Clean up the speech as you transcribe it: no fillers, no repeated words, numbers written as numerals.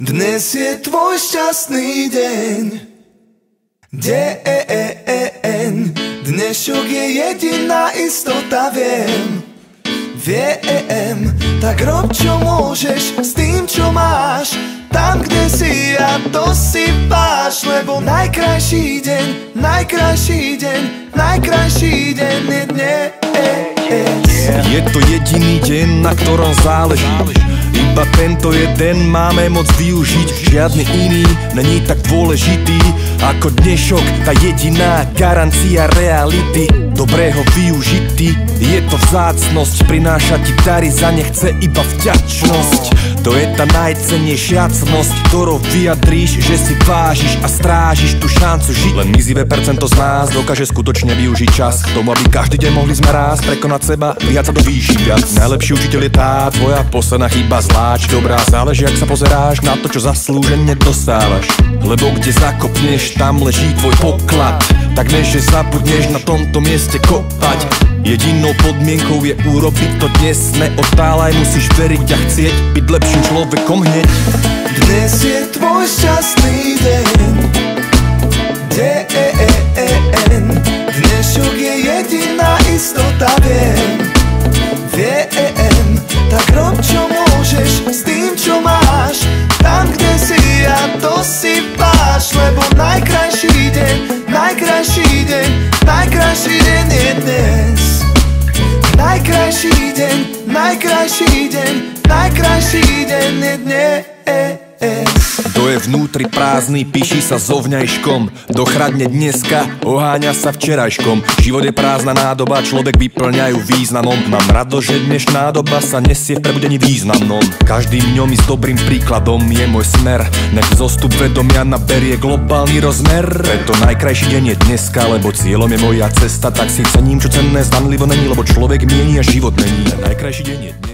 Dnes je tvoj šťastný deň. Deň. Dnešok je jediná istota, viem. Tak rob čo môžeš s tým čo máš. Tam kde si a to si váš. Lebo najkrajší deň je dnes. Je to jediný deň, na ktorom záleží. Iba tento jeden máme moc využiť. Žiadny iný není tak dôležitý ako dnešok, tá jediná garancia reality. Dobrého využitý, je to vzácnosť. Prináša ti dary, za ne chce iba vďačnosť. To je tá najcennejšia cnosť, ktorou vyjadríš, že si vážiš a strážiš tú šancu žiť. Len mizivé percento z nás dokáže skutočne využiť čas k tomu, aby každý deň mohli sme raz prekonať seba, vyjať sa do výši viac. Najlepší učiteľ je tá tvoja posledná chyba zláč. Dobrá, záleží, ak sa pozeráš na to, čo zaslúžene dostávaš. Lebo kde zakopneš, tam leží tvoj poklad. Tak než že zabudneš na tomto mieste kopať. Jedinou podmienkou je urobiť to dnes. Neotálaj, musíš veriť a chcieť byť lepším človekom hneď. Dnes je tvoj šťastný deň. Dnešok je jediná istota, viem. Tak rob čo môžeš s tým čo máš. Tam kde si a to si váš. Lebo najkrajší deň je dnes. Najkrajší deň je dnes. Kto je vnútri prázdny, píši sa zovňajškom. Dochradne dneska, oháňa sa včerajškom. Život je prázdna nádoba, človek vyplňajú významom. Mám rado, že dnešná doba sa nesie v prebudení významnom. Každým dňom i s dobrým príkladom je môj smer. Nech zostup vedomia naberie globálny rozmer. Preto najkrajší deň je dneska, lebo cieľom je moja cesta. Tak si cením, čo cenné zdanlivo není, lebo človek mieni a život mení. Najkrajší deň je dnes.